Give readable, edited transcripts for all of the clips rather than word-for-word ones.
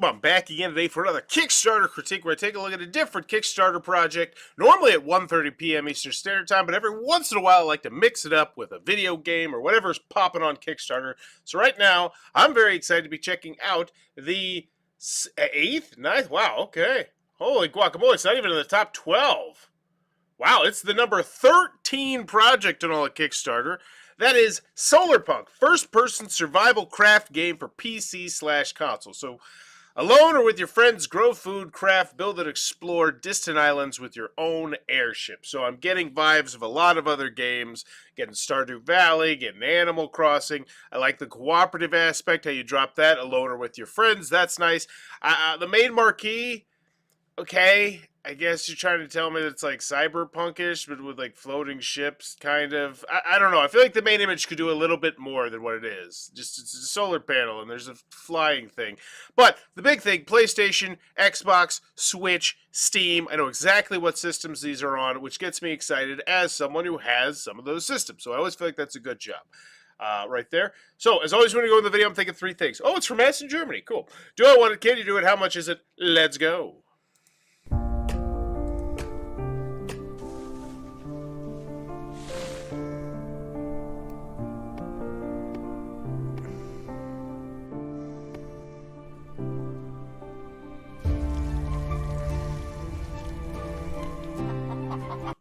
Well, I'm back again today for another Kickstarter critique where I take a look at a different Kickstarter project, normally at 1:30 p.m. Eastern Standard Time, but every once in a while I like to mix it up with a video game or whatever's popping on Kickstarter. So right now, I'm very excited to be checking out the 8th, 9th, wow, okay. Holy guacamole, it's not even in the top 12. Wow, it's the number 13 project on all of Kickstarter. That is Solarpunk, first-person survival craft game for PC/console. So alone or with your friends, grow food, craft, build and explore distant islands with your own airship. So I'm getting vibes of a lot of other games, getting Stardew Valley, getting Animal Crossing. I like the cooperative aspect, how you drop that alone or with your friends. That's nice. The main marquee, okay, I guess you're trying to tell me that it's like cyberpunkish, but with like floating ships, kind of. I don't know. I feel like the main image could do a little bit more than what it is. Just it's a solar panel and there's a flying thing. But the big thing: PlayStation, Xbox, Switch, Steam. I know exactly what systems these are on, which gets me excited as someone who has some of those systems. So I always feel like that's a good job. Right there. So, as always, when we go in the video, I'm thinking three things. Oh, it's from Essen, Germany. Cool. Do I want it? Can you do it? How much is it? Let's go.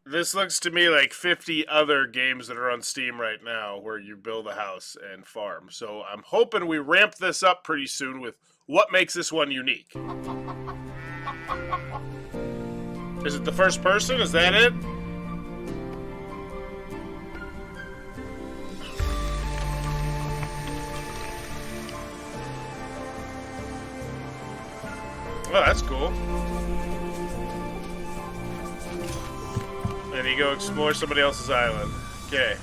This looks to me like 50 other games that are on Steam right now where you build a house and farm. So I'm hoping we ramp this up pretty soon with what makes this one unique. Is it the first person? Is that it? Oh, that's cool. And you go explore somebody else's island. Okay.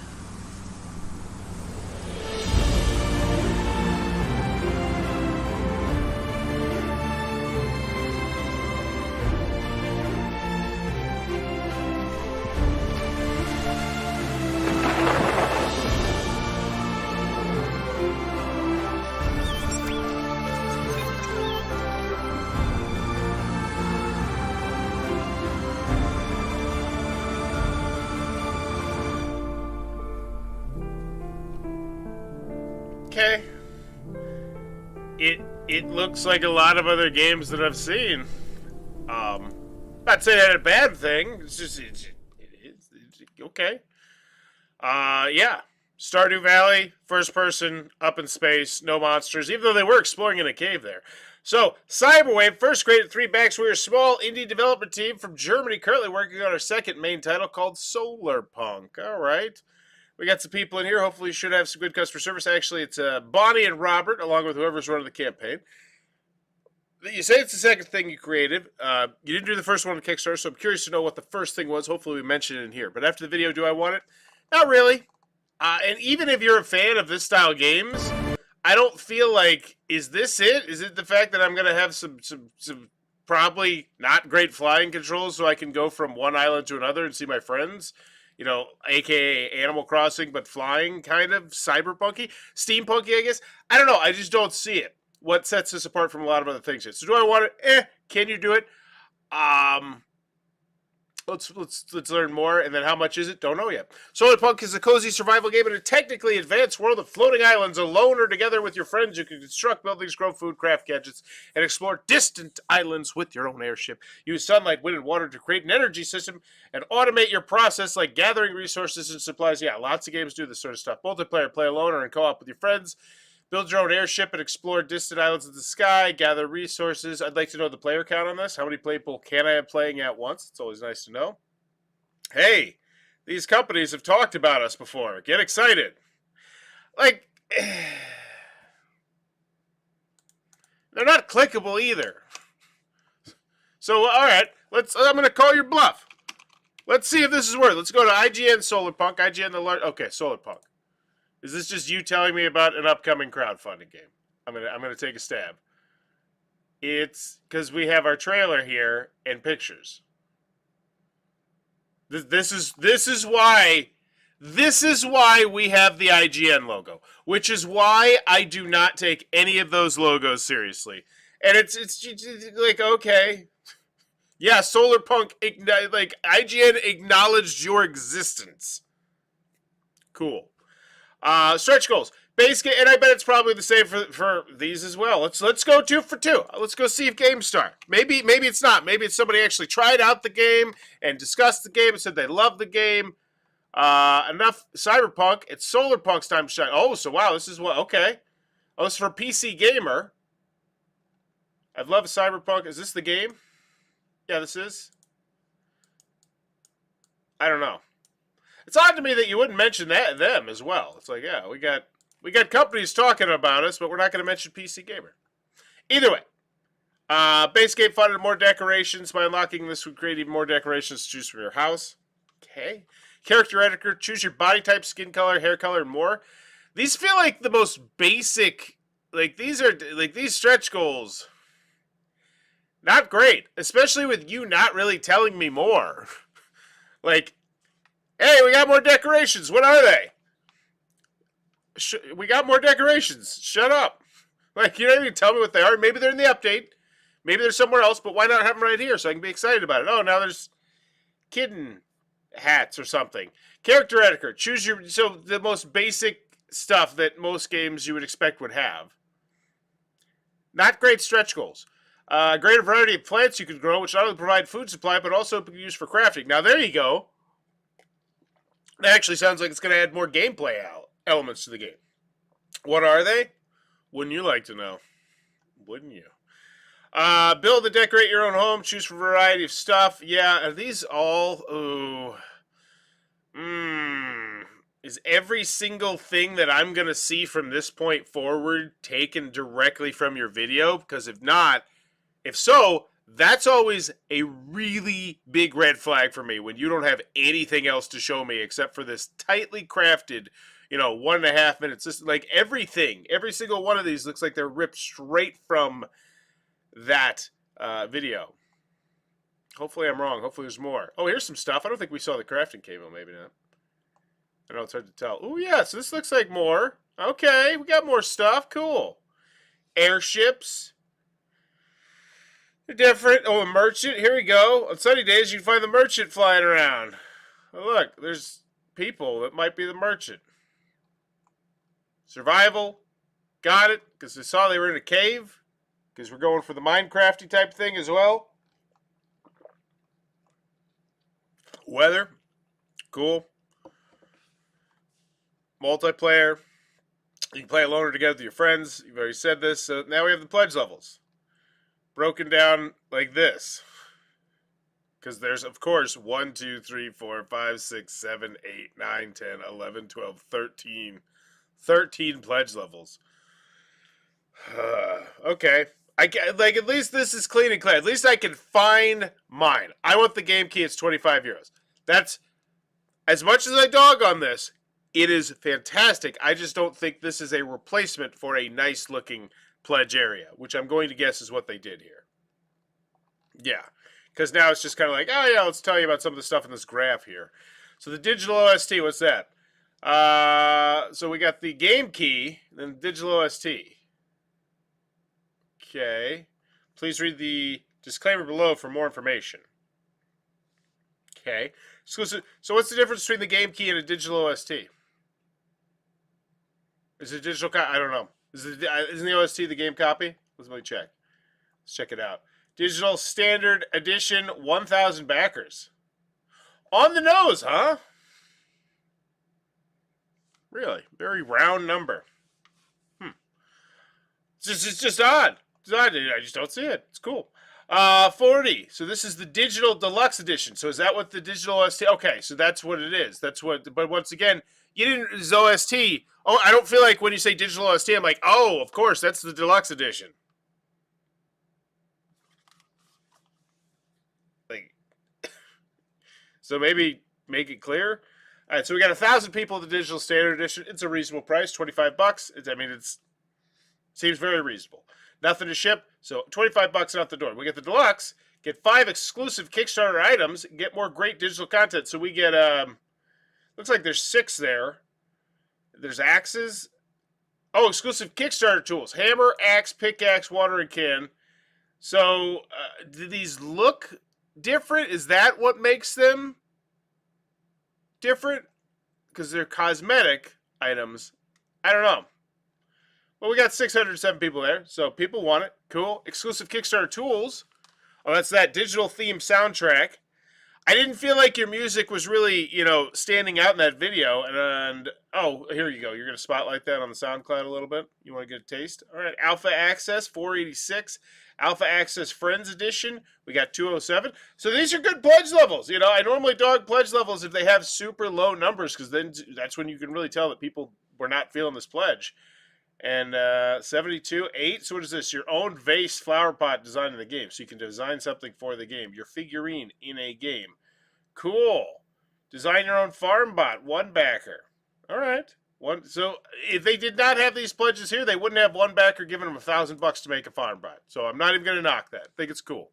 Okay. It looks like a lot of other games that I've seen. Not saying that's a bad thing. It's just it's okay. Yeah. Stardew Valley, first person, up in space, no monsters, even though they were exploring in a cave there. So, Cyberwave, first created 3 backs. We're a small indie development team from Germany, currently working on our second main title called Solarpunk. All right. We got some people in here. Hopefully, you should have some good customer service. Actually, it's Bonnie and Robert, along with whoever's running the campaign. You say it's the second thing you created. You didn't do the first one on Kickstarter, so I'm curious to know what the first thing was. Hopefully, we mention it in here. But after the video, do I want it? Not really. And even if you're a fan of this style games, I don't feel like, is this it? Is it the fact that I'm going to have some probably not great flying controls so I can go from one island to another and see my friends? You know, aka Animal Crossing, but flying, kind of cyberpunky, steampunky, I guess. I don't know. I just don't see it. What sets this apart from a lot of other things? So, do I want it? Can you do it? Let's learn more. And then, how much is it? Don't know yet. Solarpunk is a cozy survival game in a technically advanced world of floating islands. Alone or together with your friends, you can construct buildings, grow food, craft gadgets, and explore distant islands with your own airship. Use sunlight, wind, and water to create an energy system and automate your process, like gathering resources and supplies. Yeah, lots of games do this sort of stuff. Multiplayer, play alone or in co-op with your friends. Build your own airship and explore distant islands in the sky. Gather resources. I'd like to know the player count on this. How many people can I have playing at once? It's always nice to know. Hey, these companies have talked about us before. Get excited. Like, they're not clickable either. So, all right, I'm going to call your bluff. Let's see if this is worth. Let's go to IGN Solarpunk. IGN the large. Okay, Solarpunk. Is this just you telling me about an upcoming crowdfunding game? I'm gonna take a stab. It's because we have our trailer here and pictures. This is why we have the IGN logo, which is why I do not take any of those logos seriously. And it's like, okay. Yeah, Solarpunk, like, IGN acknowledged your existence. Cool. Stretch goals. Base game, and I bet it's probably the same for these as well. Let's go 2 for 2. Let's go see if games start. Maybe it's not. Maybe it's somebody actually tried out the game and discussed the game and said they love the game. Enough Cyberpunk. It's Solarpunk's time to shine. Oh, so wow, this is what? Okay. Oh, this is for PC Gamer. I've loved Cyberpunk. Is this the game? Yeah, this is. I don't know. It's odd to me that you wouldn't mention them as well. It's like, yeah, we got companies talking about us, but we're not going to mention PC Gamer. Either way, base game funded more decorations. By unlocking this, we create even more decorations to choose from your house. Okay. Character editor, choose your body type, skin color, hair color, and more. These feel like the most basic. Like these are like these stretch goals. Not great, especially with you not really telling me more. Like, hey, we got more decorations. What are they? We got more decorations. Shut up. Like, you don't even tell me what they are. Maybe they're in the update. Maybe they're somewhere else, but why not have them right here so I can be excited about it? Oh, now there's kitten hats or something. Character editor. Choose your... So, the most basic stuff that most games you would expect would have. Not great stretch goals. Greater variety of plants you can grow, which not only provide food supply, but also can be used for crafting. Now, there you go. That actually sounds like it's going to add more gameplay elements to the game. What are they? Wouldn't you like to know? Wouldn't you? Build and decorate your own home. Choose from a variety of stuff. Yeah, are these all... Ooh. Is every single thing that I'm going to see from this point forward taken directly from your video? Because if so, that's always a really big red flag for me when you don't have anything else to show me except for this tightly crafted, 1.5 minutes. Just like everything, every single one of these looks like they're ripped straight from that video. Hopefully I'm wrong. Hopefully there's more. Oh, here's some stuff. I don't think we saw the crafting cable. Maybe not. I know it's hard to tell. Oh, yeah. So this looks like more. Okay. We got more stuff. Cool. Airships. They're different. Oh, a merchant. Here we go. On sunny days, you can find the merchant flying around. Oh, look. There's people that might be the merchant. Survival. Got it. Because they saw they were in a cave. Because we're going for the Minecrafty type thing as well. Weather. Cool. Multiplayer. You can play alone or together with your friends. You've already said this. So now we have the pledge levels. Broken down like this. Because there's, of course, 1, 2, 3, 4, 5, 6, 7, 8, 9, 10, 11, 12, 13. 13 pledge levels. Okay. At least this is clean and clear. At least I can find mine. I want the game key. It's 25 euros. That's, as much as I dog on this, it is fantastic. I just don't think this is a replacement for a nice looking pledge area, which I'm going to guess is what they did here. Yeah. Because now it's just kind of like, oh yeah, let's tell you about some of the stuff in this graph here. So the digital OST, what's that? So we got the game key, then the digital OST. Okay. Please read the disclaimer below for more information. Okay. So what's the difference between the game key and a digital OST? Is it digital? I don't know. Isn't the OST the game copy? Let me check. Let's check it out. Digital Standard Edition, 1,000 backers. On the nose, huh? Really? Very round number. It's just odd. It's odd. I just don't see it. It's cool. 40. So this is the Digital Deluxe Edition. So is that what the digital OST? Okay, so that's what it is. That's what. But once again, you didn't. It's OST. Oh, I don't feel like when you say digital OST, I'm like, oh, of course, that's the Deluxe Edition. Like, so maybe make it clear. All right, so we got 1,000 people in the Digital Standard Edition. It's a reasonable price, $25. It seems very reasonable. Nothing to ship, so $25 out the door. We get the Deluxe, get 5 exclusive Kickstarter items, get more great digital content. So we get, looks like there's 6 there. There's axes. Oh, exclusive Kickstarter tools. Hammer, axe, pickaxe, watering can. So, do these look different? Is that what makes them different? Because they're cosmetic items. I don't know. Well, we got 607 people there, so people want it. Cool. Exclusive Kickstarter tools. Oh, that's that digital theme soundtrack. I didn't feel like your music was really, standing out in that video. And oh, here you go. You're gonna spotlight that on the SoundCloud a little bit. You want to get a taste? All right. Alpha Access 486, Alpha Access Friends Edition. We got 207. So these are good pledge levels. I normally dog pledge levels if they have super low numbers, because then that's when you can really tell that people were not feeling this pledge. And 72, 8. So what is this? Your own vase flower pot design in the game. So you can design something for the game. Your figurine in a game. Cool. Design your own farm bot. 1 backer. All right. So if they did not have these pledges here, they wouldn't have 1 backer giving them $1,000 to make a farm bot. So I'm not even going to knock that. I think it's cool.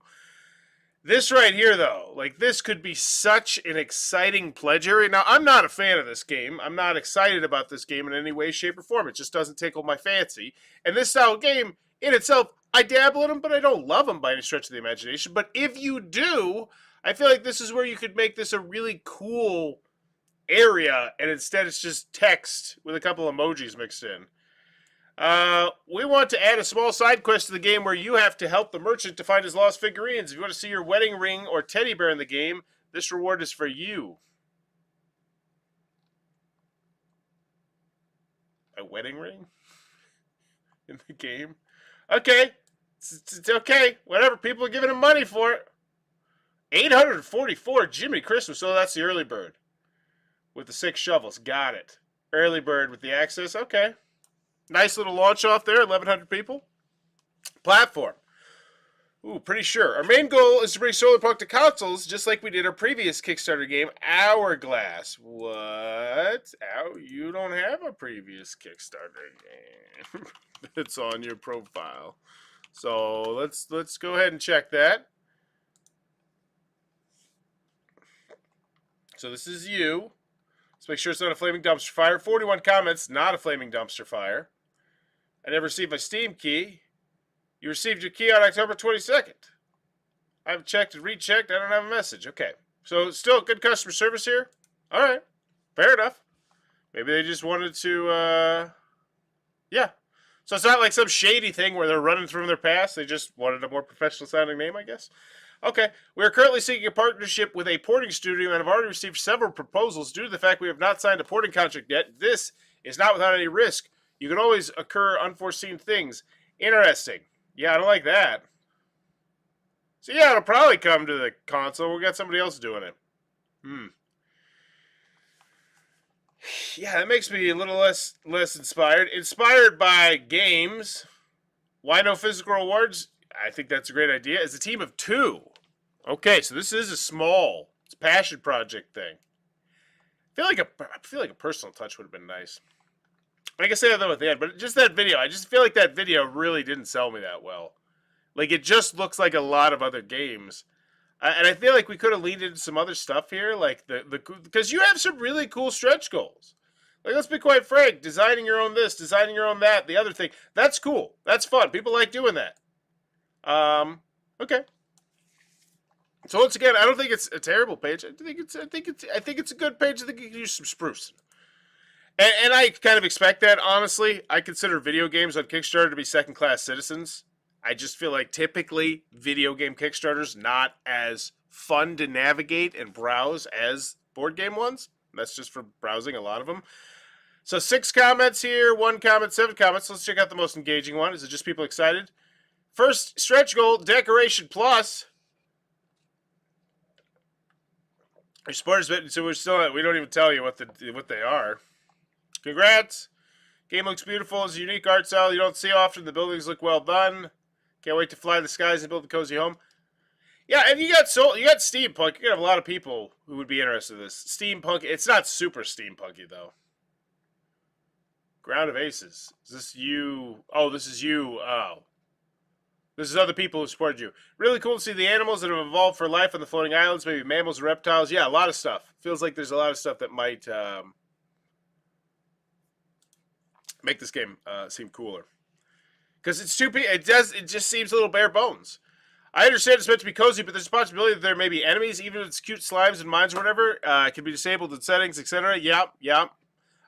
This right here, though, this could be such an exciting pledge area. Now, I'm not a fan of this game. I'm not excited about this game in any way, shape, or form. It just doesn't tickle my fancy. And this style of game, in itself, I dabble in them, but I don't love them by any stretch of the imagination. But if you do, I feel like this is where you could make this a really cool area, and instead it's just text with a couple emojis mixed in. We want to add a small side quest to the game where you have to help the merchant to find his lost figurines. If you want to see your wedding ring or teddy bear in the game, this reward is for you. A wedding ring? In the game? Okay. It's okay. Whatever. People are giving him money for it. 844 Jimmy Christmas. Oh, that's the early bird. With the 6 shovels. Got it. Early bird with the access. Okay. Nice little launch off there, 1,100 people. Platform. Ooh, pretty sure. Our main goal is to bring Solarpunk to consoles, just like we did our previous Kickstarter game, Hourglass. What? You don't have a previous Kickstarter game. It's on your profile. So let's go ahead and check that. So this is you. Let's make sure it's not a flaming dumpster fire. 41 comments, not a flaming dumpster fire. I never received my Steam key. You received your key on October 22nd. I've checked and rechecked. I don't have a message. Okay. So still good customer service here? All right. Fair enough. Maybe they just wanted to, yeah. So it's not like some shady thing where they're running from their past. They just wanted a more professional sounding name, I guess. Okay, we are currently seeking a partnership with a porting studio and have already received several proposals. Due to the fact we have not signed a porting contract yet, this is not without any risk. You can always occur unforeseen things. Interesting. Yeah, I don't like that. So yeah, it'll probably come to the console. We got somebody else doing it. Yeah, that makes me a little less inspired. Inspired by games. Why no physical rewards? I think that's a great idea. It's a team of 2. Okay, so this is it's a passion project thing. I feel like a personal touch would have been nice. I can say that at the end, but just that video. I just feel like that video really didn't sell me that well. Like, it just looks like a lot of other games. And I feel like we could have leaned into some other stuff here, like because you have some really cool stretch goals. Like, let's be quite frank, designing your own this, designing your own that, the other thing. That's cool. That's fun. People like doing that. Okay. So once again, I don't think it's a terrible page. I think it's a good page. I think you can use some spruce. And I kind of expect that, honestly. I consider video games on Kickstarter to be second-class citizens. I just feel like typically video game Kickstarters not as fun to navigate and browse as board game ones. That's just for browsing a lot of them. So 6 comments here, 1 comment, 7 comments. Let's check out the most engaging one. Is it just people excited? First stretch goal, Decoration Plus. Your supporters, so we don't even tell you what they are. Congrats. Game looks beautiful. It's a unique art style you don't see often. The buildings look well done. Can't wait to fly the skies and build a cozy home. Yeah, and you got steampunk. You're gonna have a lot of people who would be interested in this. Steampunk. It's not super steampunky though. Ground of Aces. Is this you? Oh, this is you. Oh. This is other people who supported you. Really cool to see the animals that have evolved for life on the floating islands. Maybe mammals or reptiles. Yeah, a lot of stuff. Feels like there's a lot of stuff that might make this game seem cooler. Because it's too. It just seems a little bare bones. I understand it's meant to be cozy, but there's a possibility that there may be enemies, even if it's cute slimes and mines or whatever. It can be disabled in settings, etc. Yep.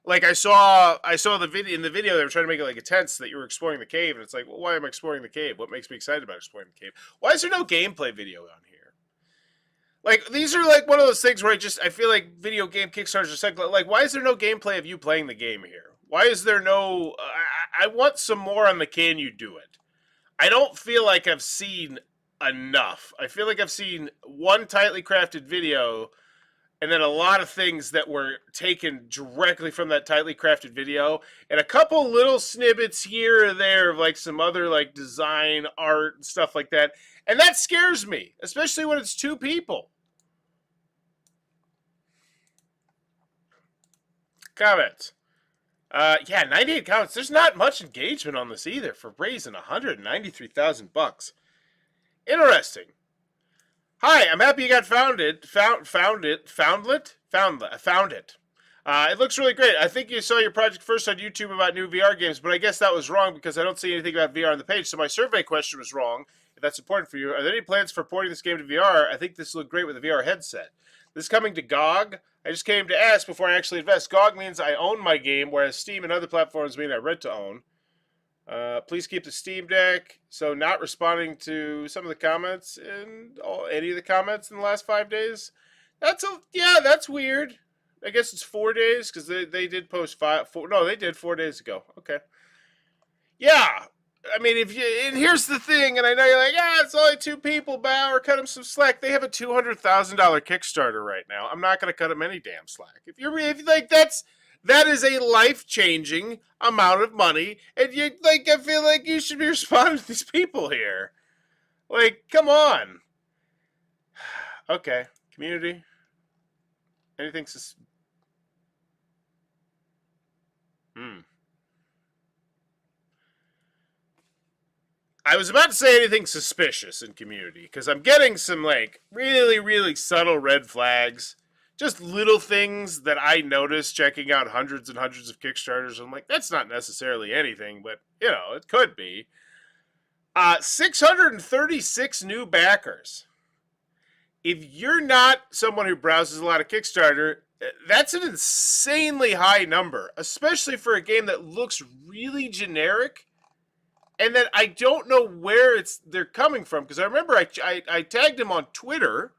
Like I saw the video in the video they were trying to make it like a tent so that you were exploring the cave, and it's like, well, why am I exploring the cave? What makes me excited about exploring the cave? Why is there no gameplay video on here? Like these are like one of those things where I feel like video game Kickstarters are like, why is there no gameplay of you playing the game here? Why is there no? I want some more on the can you do it? I don't feel like I've seen enough. I feel like I've seen one tightly crafted video and then a lot of things that were taken directly from that tightly crafted video and a couple little snippets here or there of like some other like design art and stuff like that. And that scares me, especially when it's two people. Comments. Yeah, 98 comments. There's not much engagement on this either for raising $193,000. Interesting. Hi, I'm happy you got found it. It looks really great. I think you saw your project first on YouTube about new VR games, but I guess that was wrong because I don't see anything about VR on the page. So my survey question was wrong. If that's important for you, are there any plans for porting this game to VR? I think this will look great with a VR headset. This is coming to GOG. I just came to ask before I actually invest. GOG means I own my game, whereas Steam and other platforms mean I rent to own. Please keep the Steam Deck. So not responding to some of the comments and any of the comments in the last 5 days. That's weird. I guess it's 4 days because they did post 4 days ago. Okay. Yeah. I mean, and here's the thing, and I know you're like, it's only two people, Bauer, cut them some slack. They have a $200,000 Kickstarter right now. I'm not going to cut them any damn slack. That is a life-changing amount of money, and I feel like you should be responding to these people here. Like, come on. Okay, community. Anything I was about to say anything suspicious in community, because I'm getting some, like, really, really subtle red flags. Just little things that I noticed checking out hundreds and hundreds of Kickstarters. I'm like, that's not necessarily anything, but, it could be. 636 new backers. If you're not someone who browses a lot of Kickstarter, that's an insanely high number, especially for a game that looks really generic. And then I don't know where they're coming from, because I remember I tagged them on Twitter,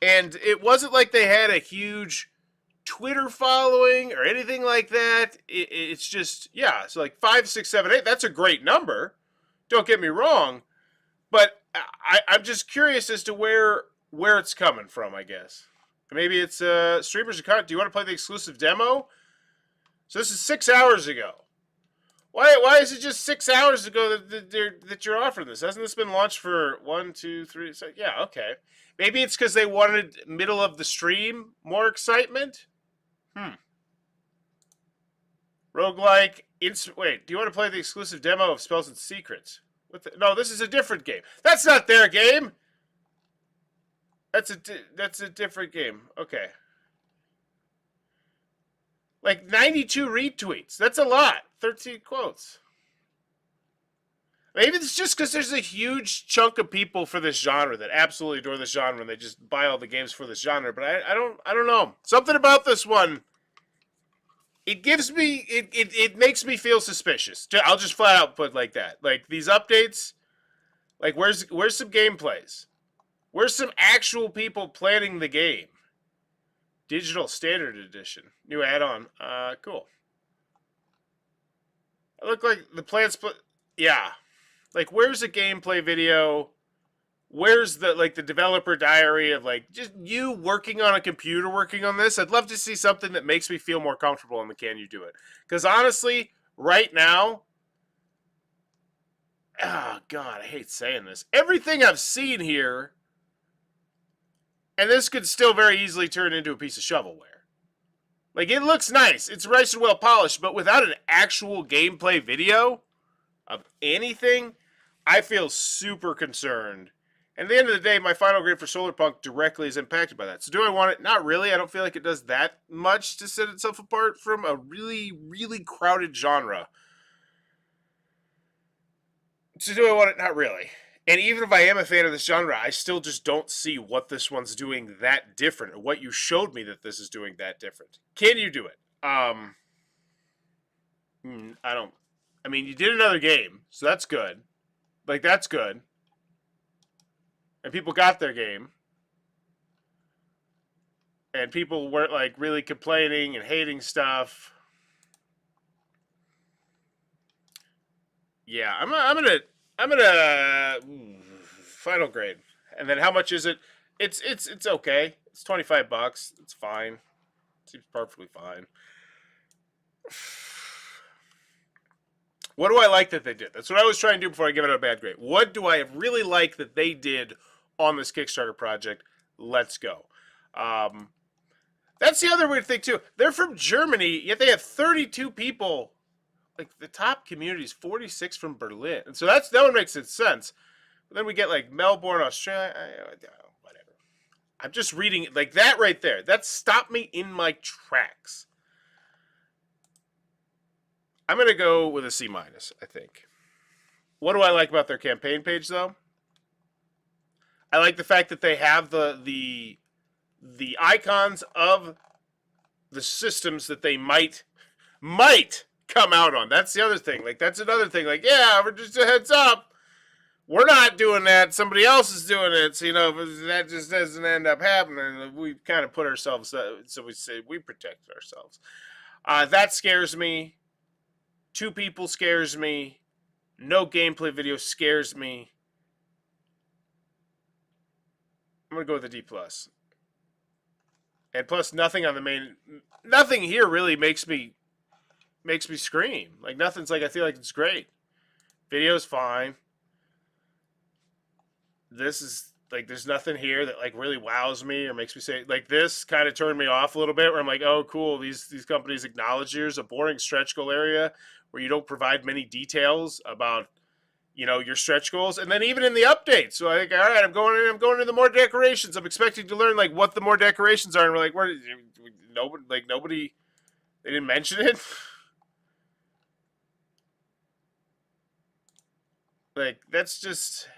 and it wasn't like they had a huge Twitter following or anything like that. It's just, so like 5, 6, 7, 8. That's a great number. Don't get me wrong, but I'm just curious as to where it's coming from. I guess maybe it's streamers account. Do you want to play the exclusive demo? So this is 6 hours ago. Why is it just 6 hours ago that you're offering this? Hasn't this been launched for 1, 2, 3? So, yeah, okay. Maybe it's because they wanted middle of the stream more excitement? Roguelike. Wait, do you want to play the exclusive demo of Spells and Secrets? No, this is a different game. That's not their game! That's a different game. Okay. Like 92 retweets. That's a lot. 13 quotes. Maybe it's just because there's a huge chunk of people for this genre that absolutely adore this genre and they just buy all the games for this genre. But I don't know. Something about this one. It gives me it makes me feel suspicious. I'll just flat out put like that. Like these updates. Like where's some gameplays? Where's some actual people planning the game? Digital Standard Edition. New add-on. Cool. It looked like the plan split. Yeah. Like, where's the gameplay video? Where's the developer diary of, just you working on a computer working on this? I'd love to see something that makes me feel more comfortable in the can you do it. Because, honestly, right now, oh, God, I hate saying this. Everything I've seen here, and this could still very easily turn into a piece of shovelware. Like, it looks nice. It's nice and well polished, but without an actual gameplay video of anything, I feel super concerned. And at the end of the day, my final grade for Solarpunk directly is impacted by that. So do I want it? Not really. I don't feel like it does that much to set itself apart from a really, really crowded genre. So do I want it? Not really. And even if I am a fan of this genre, I still just don't see what this one's doing that different, or what you showed me that this is doing that different. Can you do it? I don't. I mean, you did another game, so that's good. Like, that's good. And people got their game. And people weren't, like, really complaining and hating stuff. Yeah, I'm gonna final grade. And then how much is it? It's okay. It's $25. It's fine. Seems perfectly fine. What do I like that they did? That's what I was trying to do before I give it a bad grade. What do I really like that they did on this Kickstarter project? Let's go. That's the other weird thing too. They're from Germany, yet they have 32 people. Like, the top community is 46 from Berlin, and so that one makes sense. But then we get like Melbourne, Australia. Whatever. I'm just reading it like that right there. That stopped me in my tracks. I'm gonna go with a C-, I think. What do I like about their campaign page, though? I like the fact that they have the icons of the systems that they might come out on. That's the other thing. Like, that's another thing. Like, yeah, we're just a heads up. We're not doing that. Somebody else is doing it. So, you know, if that just doesn't end up happening, we kind of put ourselves, so we say we protect ourselves. That scares me. 2 people scares me. No gameplay video scares me. I'm going to go with a D+. And plus, nothing here really makes me scream. Like, nothing's like, I feel like it's great. Video's fine. This is, like, there's nothing here that, like, really wows me or makes me say, like, this kind of turned me off a little bit, where I'm like, oh, cool, these companies acknowledge here's a boring stretch goal area where you don't provide many details about, you know, your stretch goals. And then even in the updates, so I think, all right, I'm going into the more decorations. I'm expecting to learn, like, what the more decorations are. And we're like, where? Nobody, they didn't mention it. Like, that's just,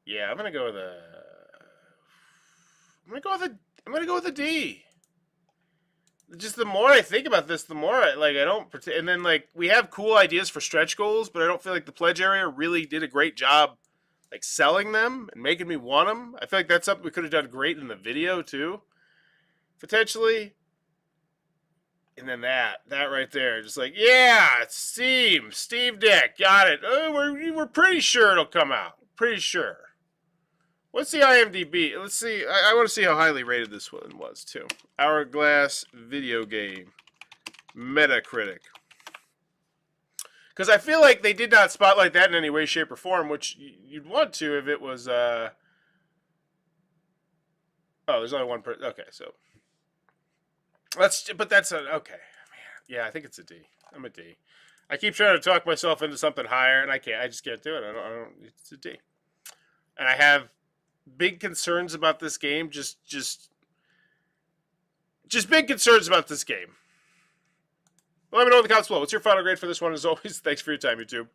yeah, I'm gonna go with a D. Just the more I think about this, the more I don't. And then, like, we have cool ideas for stretch goals, but I don't feel like the pledge area really did a great job, like, selling them and making me want them. I feel like that's something we could have done great in the video too, potentially. And then that right there, just like, yeah, Steam Deck, got it. Oh, we're pretty sure it'll come out. Pretty sure. What's the IMDb? Let's see. I want to see how highly rated this one was, too. Hourglass Video Game. Metacritic. Because I feel like they did not spotlight that in any way, shape, or form, which you'd want to if it was... Oh, there's only one person. Okay, so... But that's okay. Man, yeah, I think it's a D. I'm a D. I keep trying to talk myself into something higher, and I can't. I just can't do it. I don't. It's a D. And I have big concerns about this game. Just big concerns about this game. Well, let me know in the comments below. What's your final grade for this one? As always, thanks for your time, YouTube.